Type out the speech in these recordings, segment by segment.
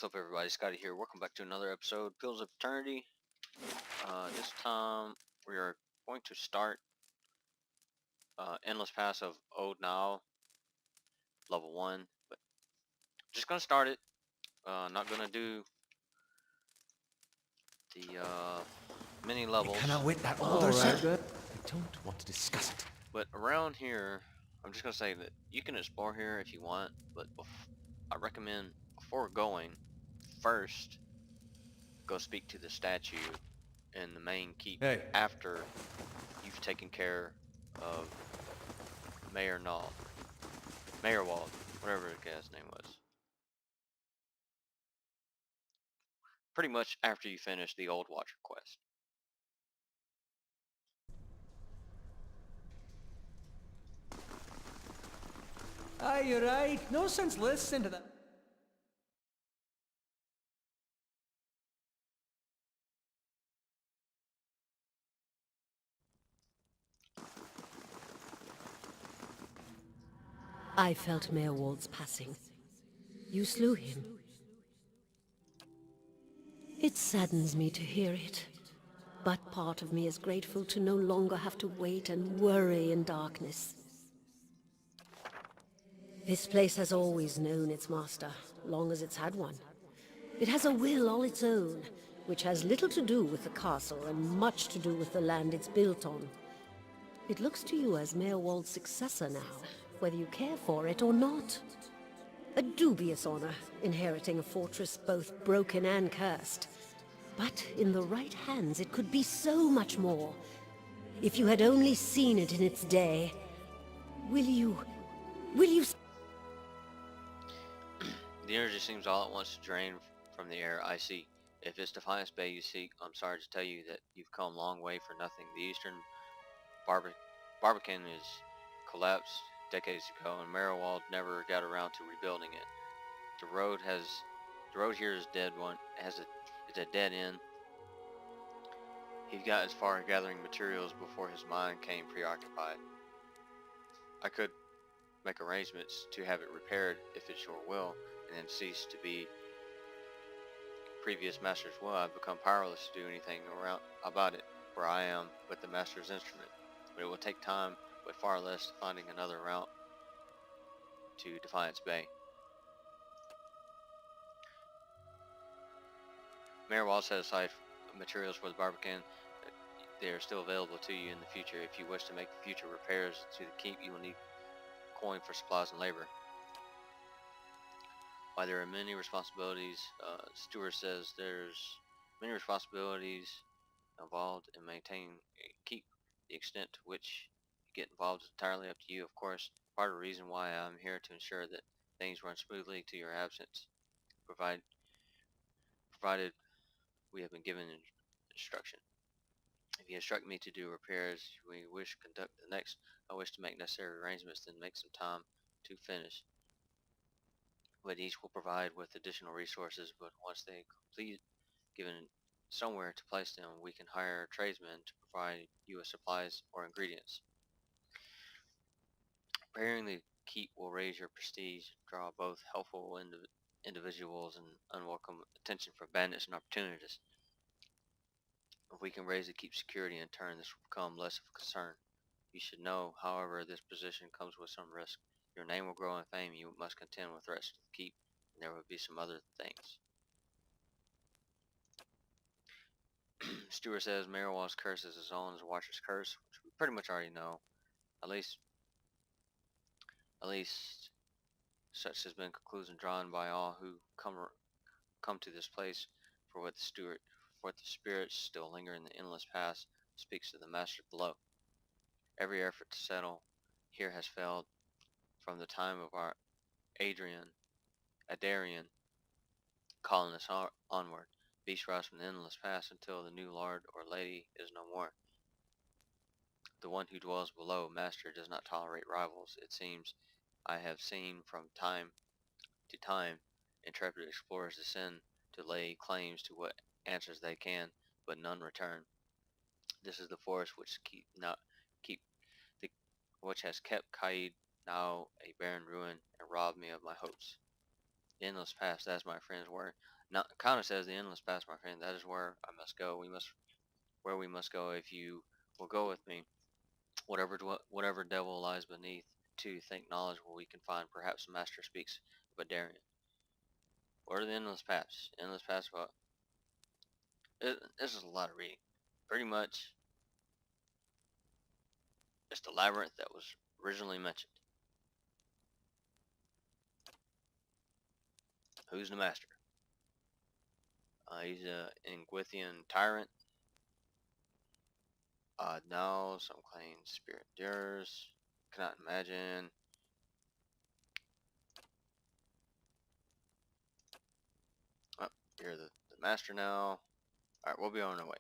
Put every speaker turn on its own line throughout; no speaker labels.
What's up, everybody? Scotty here. Welcome back to another episode, Pills of Eternity. This time we are going to start Endless Pass of Oidhreacht, level 1. But just gonna start it. Not gonna do the mini levels.
I cannot wait that older sir. I don't want to discuss it.
But around here, I'm just gonna say that you can explore here if you want. But I recommend before going, first go speak to the statue in the main keep after you've taken care of Mayor Wald, whatever the guy's name was. Pretty much after you finish the Old Watcher quest.
Aye, you're right. No sense listening to that.
I felt Mayor Wald's passing. You slew him. It saddens me to hear it, but part of me is grateful to no longer have to wait and worry in darkness. This place has always known its master, long as it's had one. It has a will all its own, which has little to do with the castle and much to do with the land it's built on. It looks to you as Mayor Wald's successor now, whether you care for it or not. A dubious honor, inheriting a fortress both broken and cursed. But in the right hands, it could be so much more. If you had only seen it in its day. Will you...
The energy seems all at once to drain from the air. I see. If it's Defiance Bay you seek, I'm sorry to tell you that you've come a long way for nothing. The Eastern Barbican is collapsed decades ago, and Mayor Wald never got around to rebuilding it. The road here is dead. It's a dead end. He got as far as gathering materials before his mind came preoccupied. I could make arrangements to have it repaired if it's your will, and then cease to be previous master's will. I've become powerless to do anything about it, where I am but the master's instrument. But it will take time, but far less finding another route to Defiance Bay. Mayor Wall set aside materials for the Barbican. They are still available to you in the future. If you wish to make future repairs to the keep, you will need coin for supplies and labor. While there are many responsibilities, Steward says there's many responsibilities involved in maintaining a keep. The extent to which you get involved is entirely up to you, of course. Part of the reason why I'm here to ensure that things run smoothly to your absence, provided we have been given instruction. If you instruct me to do repairs we wish to conduct the next, I wish to make necessary arrangements, then make some time to finish. But each will provide with additional resources, but once they complete, given somewhere to place them, we can hire tradesmen to provide you with supplies or ingredients. Preparing the keep will raise your prestige, draw both helpful individuals and unwelcome attention from bandits and opportunists. If we can raise the keep security in turn, this will become less of a concern. You should know, however, this position comes with some risk. Your name will grow in fame, you must contend with threats to the keep, and there will be some other things. Steward says Mayor Wall's curse is his own as a Watcher's curse, which we pretty much already know. At least such has been conclusion drawn by all who come to this place, for what the spirits still linger in the endless past speaks to the master below. Every effort to settle here has failed from the time of our Adarian colonists onward. Beasts rise from the endless past until the new lord or lady is no more. The one who dwells below, master, does not tolerate rivals. It seems I have seen from time to time intrepid explorers descend to lay claims to what answers they can, but none return. This is the force which which has kept Caed now a barren ruin and robbed me of my hopes. The endless past, that's my friends where. Not kind of says the endless past, my friend. That is where I must go. Where we must go if you will go with me. Whatever devil lies beneath, to think knowledge where we can find. Perhaps the master speaks of a Darien. What are the endless paths? Endless paths. What? This is a lot of reading. Pretty much, it's the labyrinth that was originally mentioned. Who's the master? He's a Ingwithian tyrant. No, some claim spirit endures. Cannot imagine. Oh, you're the master now. Alright, we'll be on our way.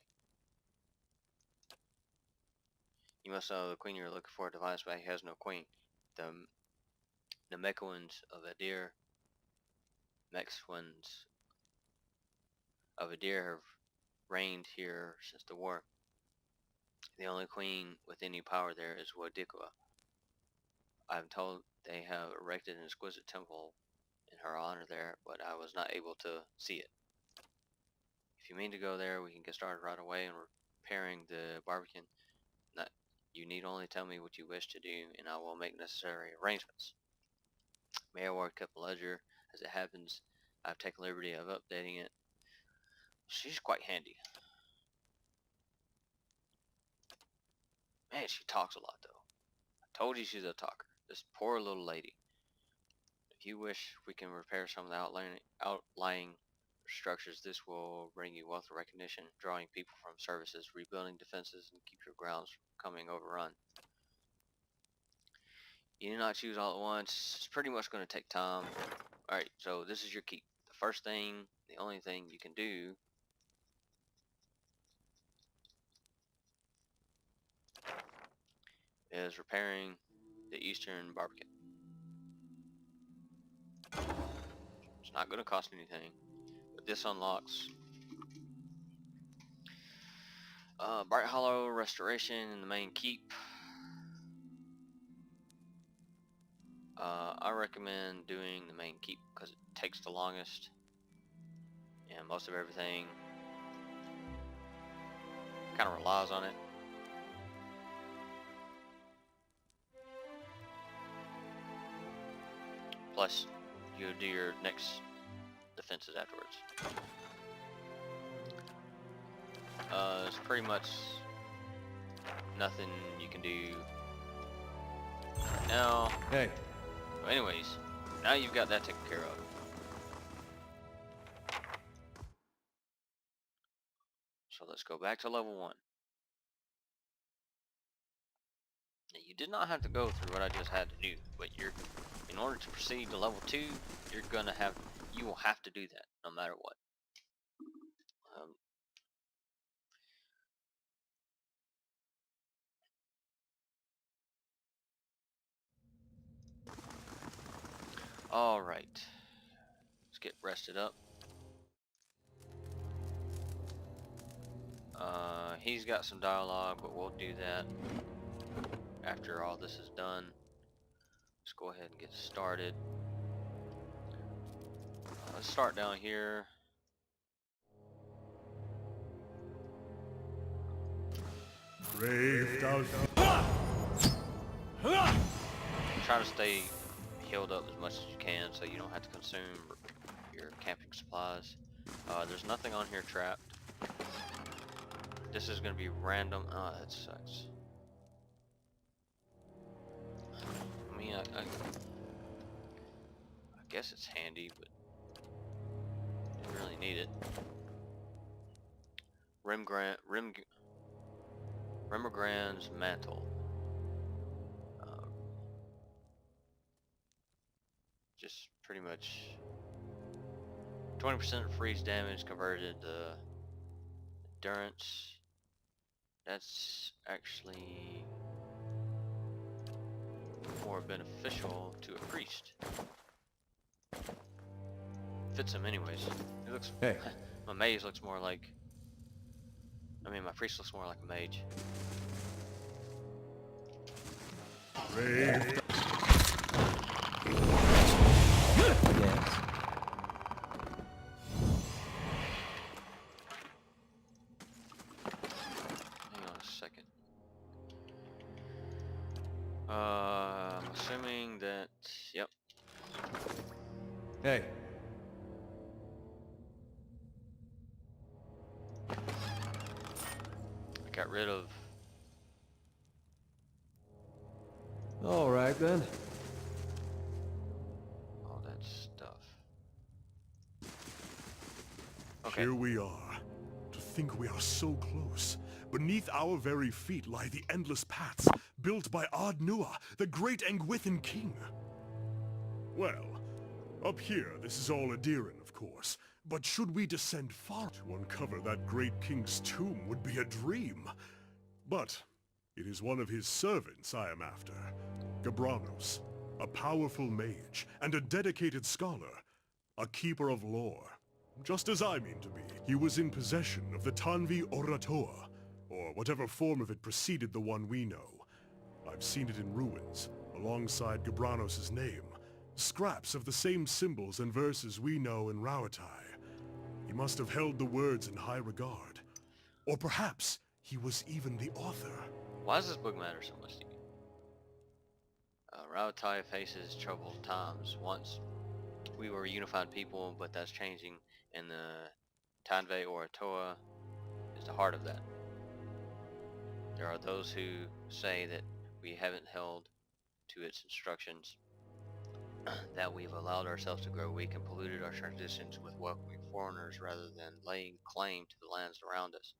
You must know the queen you're looking for. Divine Spy has no queen. The Mechwins of Adir, Mechwins of Adir have reigned here since the war. The only queen with any power there is Wadikwa. I'm told they have erected an exquisite temple in her honor there, but I was not able to see it. If you mean to go there, we can get started right away in repairing the barbican. You need only tell me what you wish to do, and I will make necessary arrangements. Mayor Ward kept a ledger. As it happens, I've taken liberty of updating it. She's quite handy. Man, she talks a lot, though. I told you she's a talker. This poor little lady. If you wish, we can repair some of the outlying structures. This will bring you wealth of recognition, drawing people from services, rebuilding defenses, and keep your grounds from becoming overrun. You do not choose all at once. It's pretty much going to take time. Alright, so this is your keep. The first thing, the only thing you can do is repairing the eastern barbican. It's not going to cost anything, but this unlocks Bright Hollow restoration in the main keep. I recommend doing the main keep because it takes the longest, and most of everything kind of relies on it. Plus, you do your next defenses afterwards. It's pretty much nothing you can do right now.
Hey.
So anyways, now you've got that taken care of. So let's go back to level 1. Now, you did not have to go through what I just had to do, but in order to proceed to level 2, you will have to do that no matter what. Alright, let's get rested up. He's got some dialogue, but we'll do that after all this is done. Let's go ahead and get started. Let's start down here.
Brave thou.
Try to stay healed up as much as you can so you don't have to consume your camping supplies. There's nothing on here trapped. This is going to be random. Oh, that sucks. I mean, I guess it's handy, but didn't really need it. Remigrand's mantle. Just pretty much 20% freeze damage converted to endurance. That's actually more beneficial to a priest. Fits him anyways. He looks.
Hey.
My mage looks more like. My priest looks more like a mage.
Brave.
Yes.
I'm assuming that, yep.
Hey.
I got rid of,
All right then.
all that stuff. Okay.
Here we are. To think we are so close. Beneath our very feet lie the endless paths built by Caed Nua, the great Engwithan king. Well, up here this is all Adiran, of course. But should we descend far to uncover that great king's tomb would be a dream. But it is one of his servants I am after. Gabranos, a powerful mage and a dedicated scholar. A keeper of lore. Just as I mean to be. He was in possession of the Tanvi Oratoa, or whatever form of it preceded the one we know. I've seen it in ruins, alongside Gabranos' name. Scraps of the same symbols and verses we know in Rauatai. He must have held the words in high regard. Or perhaps he was even the author.
Why does this book matter so much to you? Rauatai faces troubled times. Once we were a unified people, but that's changing, and the Tanve Oratoa is the heart of that. There are those who say that we haven't held to its instructions, that we've allowed ourselves to grow weak and polluted our traditions with welcoming foreigners rather than laying claim to the lands around us,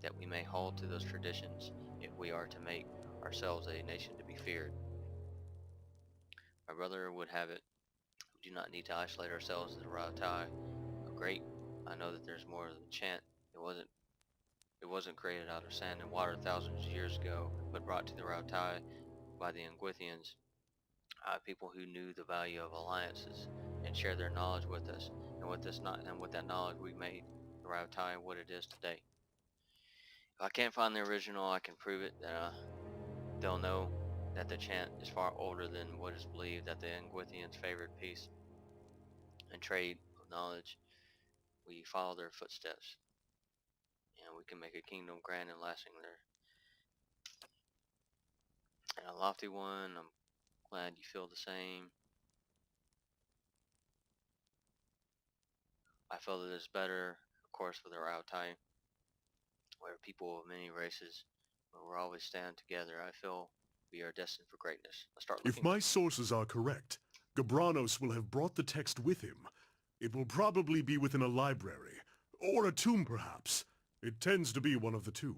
that we may hold to those traditions if we are to make ourselves a nation to be feared. My brother would have it, we do not need to isolate ourselves as the Rauatai. Great, I know that there's more than a chant. It wasn't created out of sand and water thousands of years ago, but brought to the Rauatai by the Engwithians, people who knew the value of alliances and shared their knowledge with us, and with that knowledge we made the Rauatai what it is today. If I can't find the original, I can prove it. They'll know that the chant is far older than what is believed, that the Engwithians favored peace and trade of knowledge. We follow their footsteps, and we can make a kingdom grand and lasting there. And a lofty one, I'm glad you feel the same. I feel that it's better, of course, for the Rauatai, where people of many races will always stand together. I feel we are destined for greatness. Let's start looking.
If my sources are correct, Gabranos will have brought the text with him. It will probably be within a library, or a tomb perhaps. It tends to be one of the two.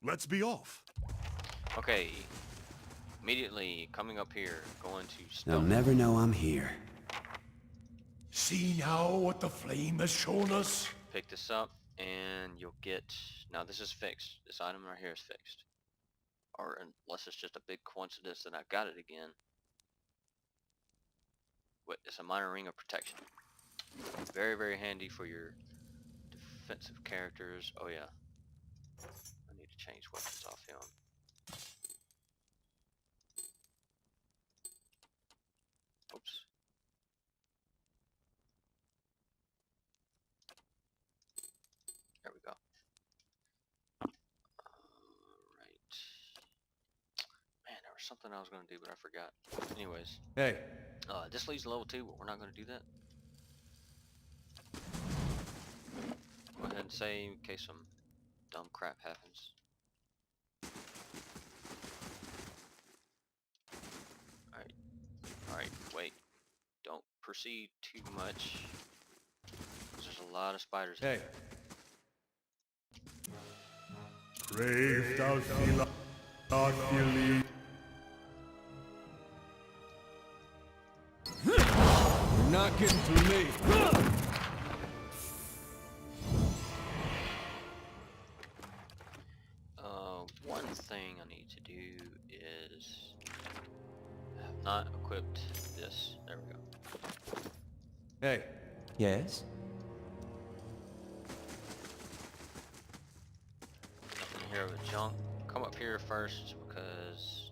Let's be off.
Okay, immediately coming up here, going to
They'll
stone.
never know I'm here.
See now what the flame has shown us?
Pick this up, and you'll get. Now this is fixed. This item right here is fixed. Or unless it's just a big coincidence that I got it again. What? It's a minor ring of protection. Very, very handy for your defensive characters. Oh yeah. I need to change weapons off him. Oops. There we go. Alright. Man, there was something I was going to do, but I forgot. Anyways.
Hey.
This leads to level 2, but we're not going to do that. Go ahead and save in case some dumb crap happens. Alright, wait. Don't proceed too much. There's a lot of spiders in
Hey.
Crave thou feel not believe.
You're not getting through me.
One thing I need to do is I have not equipped this. There we go.
Hey.
Yes?
Nothing here with junk. Come up here first because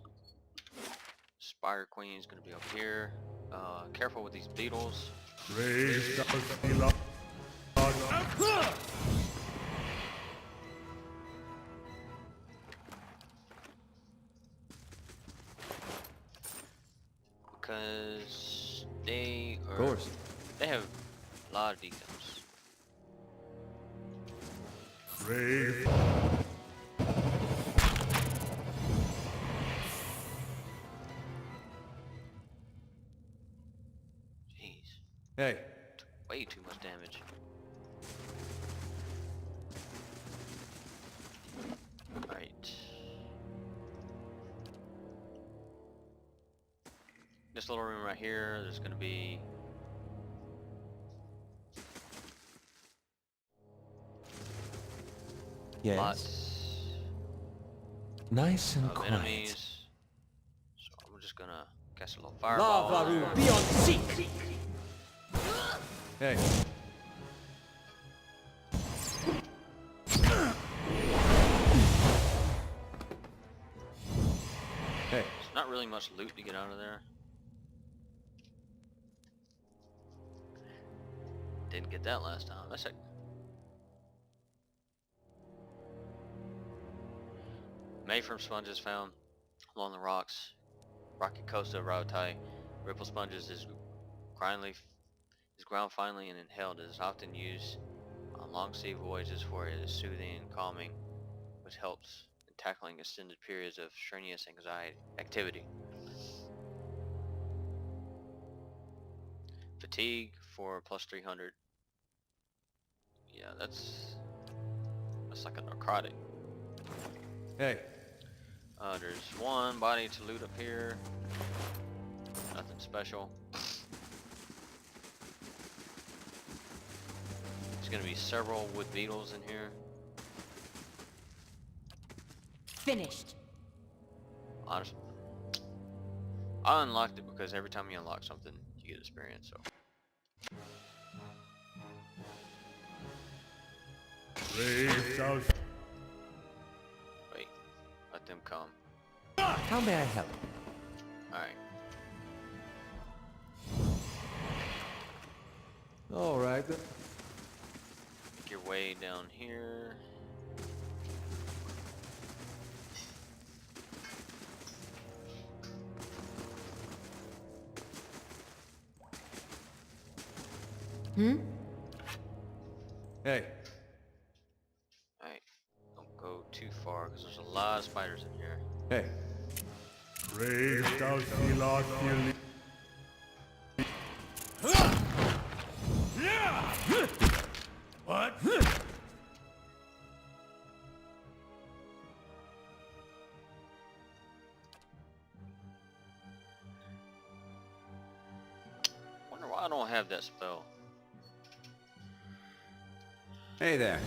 Spider Queen is going to be up here. Careful with these beetles.
Crave thou feel not.
Because they are...
Of course.
They have a lot of deacons.
Brave.
Jeez.
Hey.
Way too much damage. Alright. This little room right here, there's gonna be
Yes.
lots
Nice and
of
quiet.
enemies. So I'm just gonna cast a little fireball.
Lavaru, be on seek. Hey. Hey.
There's not really much loot to get out of there. Didn't get that last time. That's it. Made from sponges found along the rocks, rocky coast of Rautai. Ripple sponges is ground finely and inhaled. It is often used on long sea voyages for it is soothing and calming, which helps in tackling extended periods of strenuous activity. Fatigue for plus 300. Yeah, that's like a narcotic.
Hey.
There's one body to loot up here. Nothing special. There's gonna be several wood beetles in here.
Finished.
Honestly, I unlocked it because every time you unlock something, you get experience. So.
Brave thou.
Wait, let them come.
How may I help?
Alright.
All right. Then.
Make your way down here.
Hey.
Alright. Don't go too far because there's a lot of spiders in here.
Hey.
Brave thou Thilad Thili.
What?
Wonder why I don't have that spell.
Hey there.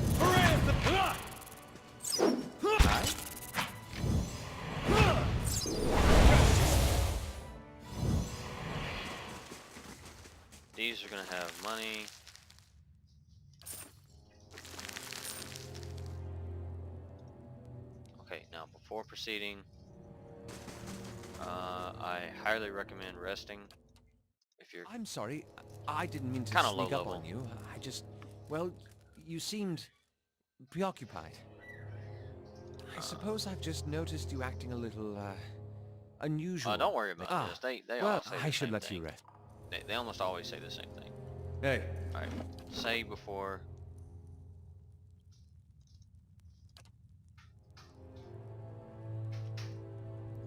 These are gonna have money. Okay, now before proceeding, I highly recommend resting if you're
I'm sorry. I didn't mean to
Kinda
sneak
low
up
level.
on you. I just... Well, you seemed preoccupied. I suppose I've just noticed you acting a little, unusual.
don't worry about this. They
well,
all say the
I should
same
let
thing.
you rest.
They almost always say the same thing.
Hey.
Alright, say before.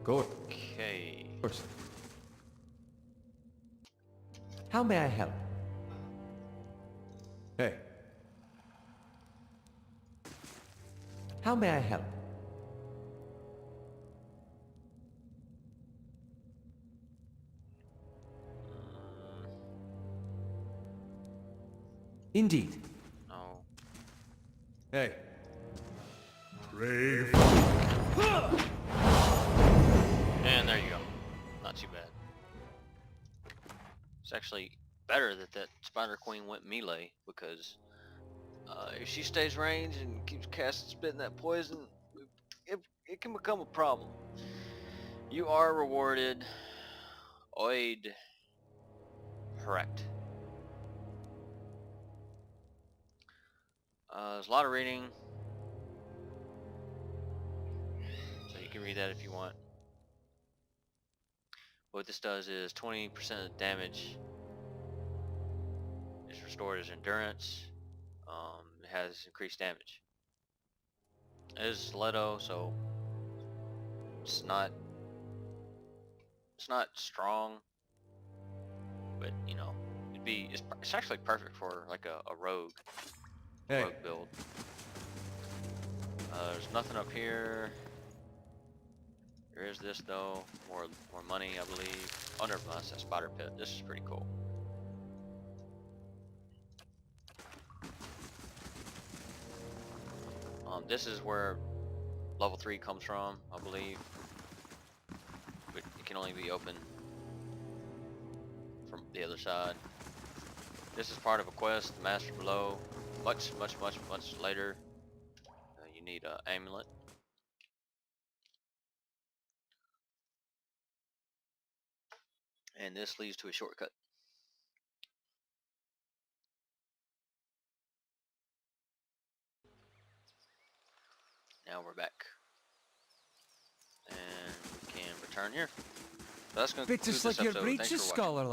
Go.
Okay.
Of course. How may I help? Hey. How may I help? Indeed.
No.
Hey.
Brave.
And there you go. Not too bad. It's actually better that Spider Queen went melee because if she stays ranged and keeps spitting that poison, it can become a problem. You are rewarded Oidhreacht. There's a lot of reading, so you can read that if you want. What this does is 20% of damage is restored as endurance. It has increased damage. It is stiletto, so it's not strong, but you know, it's actually perfect for like a rogue build. There's nothing up here. There is this though, more money I believe. Oh, never mind, that's that spider pit. This is pretty cool. This is where level 3 comes from, I believe. But it can only be opened from the other side. This is part of a quest, the Master Below. Much later. You need an amulet. And this leads to a shortcut. Now we're back. And we can return here. So that's going to
Bit
conclude
just
this
like your
episode. Thanks
breeches,
for watching.
scholar lad.